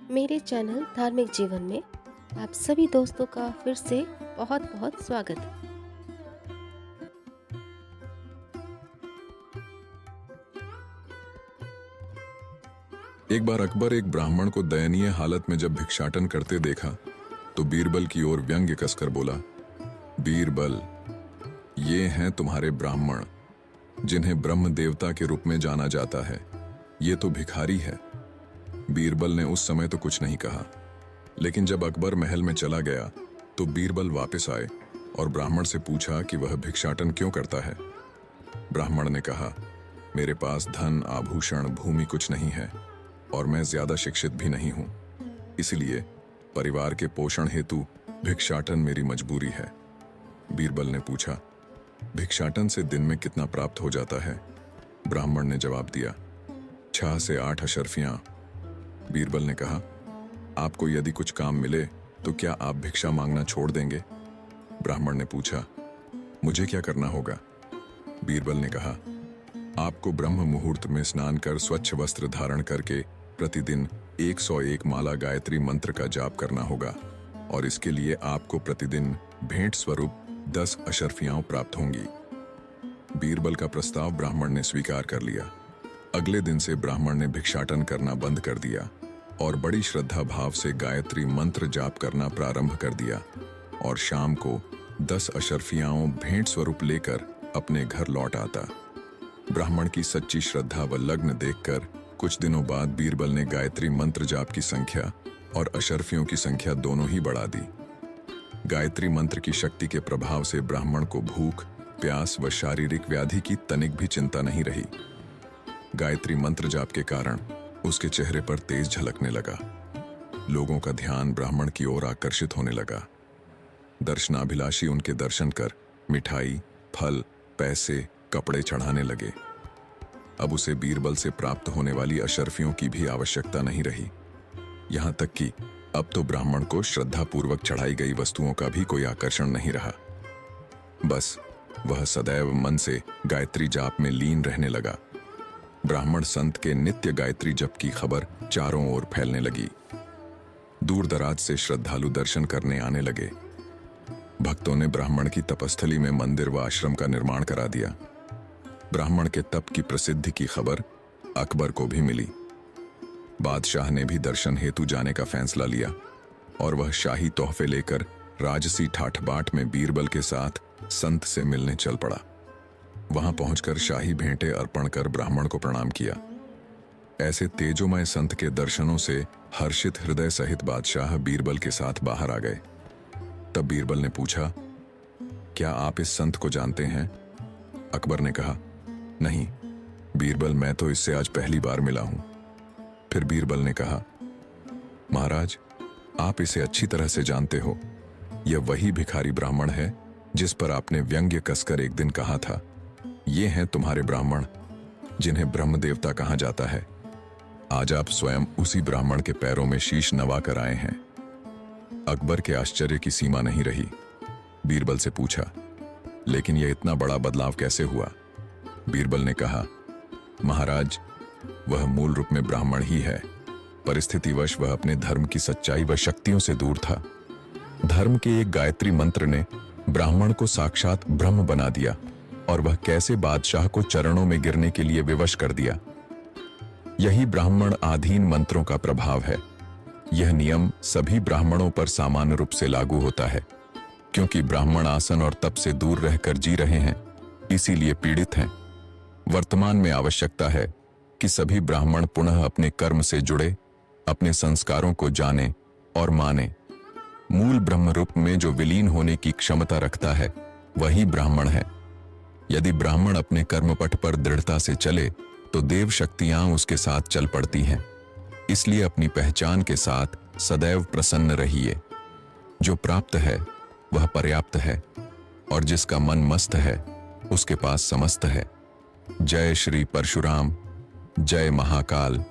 मेरे चैनल धार्मिक जीवन में आप सभी दोस्तों का फिर से बहुत बहुत स्वागत है। एक बार अकबर एक ब्राह्मण को दयनीय हालत में जब भिक्षाटन करते देखा तो बीरबल की ओर व्यंग्य कसकर बोला, बीरबल, ये हैं तुम्हारे ब्राह्मण जिन्हें ब्रह्म देवता के रूप में जाना जाता है। ये तो भिखारी है। बीरबल ने उस समय तो कुछ नहीं कहा, लेकिन जब अकबर महल में चला गया तो बीरबल वापस आए और ब्राह्मण से पूछा कि वह भिक्षाटन क्यों करता है। ब्राह्मण ने कहा, मेरे पास धन, आभूषण, भूमि कुछ नहीं है और मैं ज्यादा शिक्षित भी नहीं हूं, इसलिए परिवार के पोषण हेतु भिक्षाटन मेरी मजबूरी है। बीरबल ने पूछा, भिक्षाटन से दिन में कितना प्राप्त हो जाता है? ब्राह्मण ने जवाब दिया, 6 से 8 अशर्फियां। बीरबल ने कहा, आपको यदि कुछ काम मिले तो क्या आप भिक्षा मांगना छोड़ देंगे? ब्राह्मण ने पूछा, मुझे क्या करना होगा? बीरबल ने कहा, आपको ब्रह्म मुहूर्त में स्नान कर स्वच्छ वस्त्र धारण करके प्रतिदिन 101 माला गायत्री मंत्र का जाप करना होगा और इसके लिए आपको प्रतिदिन भेंट स्वरूप 10 अशर्फियां प्राप्त होंगी। बीरबल का प्रस्ताव ब्राह्मण ने स्वीकार कर लिया। अगले दिन से ब्राह्मण ने भिक्षाटन करना बंद कर दिया और बड़ी श्रद्धा भाव से गायत्री मंत्र जाप करना प्रारंभ कर दिया और शाम को 10 अशर्फियां भेंट स्वरूप लेकर अपने घर लौट आता। ब्राह्मण की सच्ची श्रद्धा व लग्न देखकर कुछ दिनों बाद बीरबल ने गायत्री मंत्र जाप की संख्या और अशर्फियों की संख्या दोनों ही बढ़ा दी। गायत्री मंत्र की शक्ति के प्रभाव से ब्राह्मण को भूख, प्यास व शारीरिक व्याधि की तनिक भी चिंता नहीं रही। गायत्री मंत्र जाप के कारण उसके चेहरे पर तेज झलकने लगा। लोगों का ध्यान ब्राह्मण की ओर आकर्षित होने लगा। दर्शनाभिलाषी उनके दर्शन कर मिठाई, फल, पैसे, कपड़े चढ़ाने लगे। अब उसे बीरबल से प्राप्त होने वाली अशर्फियों की भी आवश्यकता नहीं रही। यहां तक कि अब तो ब्राह्मण को श्रद्धापूर्वक चढ़ाई गई वस्तुओं का भी कोई आकर्षण नहीं रहा। बस वह सदैव मन से गायत्री जाप में लीन रहने लगा। ब्राह्मण संत के नित्य गायत्री जप की खबर चारों ओर फैलने लगी। दूर दराज से श्रद्धालु दर्शन करने आने लगे। भक्तों ने ब्राह्मण की तपस्थली में मंदिर व आश्रम का निर्माण करा दिया। ब्राह्मण के तप की प्रसिद्धि की खबर अकबर को भी मिली। बादशाह ने भी दर्शन हेतु जाने का फैसला लिया और वह शाही तोहफे लेकर राजसी ठाठ बाट में बीरबल के साथ संत से मिलने चल पड़ा। वहां पहुंचकर शाही भेंटें अर्पण कर ब्राह्मण को प्रणाम किया। ऐसे तेजोमय संत के दर्शनों से हर्षित हृदय सहित बादशाह बीरबल के साथ बाहर आ गए। तब बीरबल ने पूछा, क्या आप इस संत को जानते हैं? अकबर ने कहा, नहीं बीरबल, मैं तो इससे आज पहली बार मिला हूं। फिर बीरबल ने कहा, महाराज, आप इसे अच्छी तरह से जानते हो। यह वही भिखारी ब्राह्मण है जिस पर आपने व्यंग्य कसकर एक दिन कहा था, ये हैं तुम्हारे ब्राह्मण जिन्हें ब्रह्म देवता कहा जाता है। आज आप स्वयं उसी ब्राह्मण के पैरों में शीश नवा कर आए हैं। अकबर के आश्चर्य की सीमा नहीं रही। बीरबल से पूछा, लेकिन यह इतना बड़ा बदलाव कैसे हुआ? बीरबल ने कहा, महाराज, वह मूल रूप में ब्राह्मण ही है। परिस्थितिवश वह अपने धर्म की सच्चाई व शक्तियों से दूर था। धर्म के एक गायत्री मंत्र ने ब्राह्मण को साक्षात ब्रह्म बना दिया और वह कैसे बादशाह को चरणों में गिरने के लिए विवश कर दिया। यही ब्राह्मण आधीन मंत्रों का प्रभाव है। यह नियम सभी ब्राह्मणों पर सामान्य रूप से लागू होता है। क्योंकि ब्राह्मण आसन और तप से दूर रहकर जी रहे हैं, इसीलिए पीड़ित हैं। वर्तमान में आवश्यकता है कि सभी ब्राह्मण पुनः अपने कर्म से जुड़े, अपने संस्कारों को जाने और माने। मूल ब्रह्म रूप में जो विलीन होने की क्षमता रखता है, वही ब्राह्मण है। यदि ब्राह्मण अपने कर्मपथ पर दृढ़ता से चले तो देव शक्तियां उसके साथ चल पड़ती हैं। इसलिए अपनी पहचान के साथ सदैव प्रसन्न रहिए। जो प्राप्त है वह पर्याप्त है और जिसका मन मस्त है उसके पास समस्त है। जय श्री परशुराम, जय महाकाल।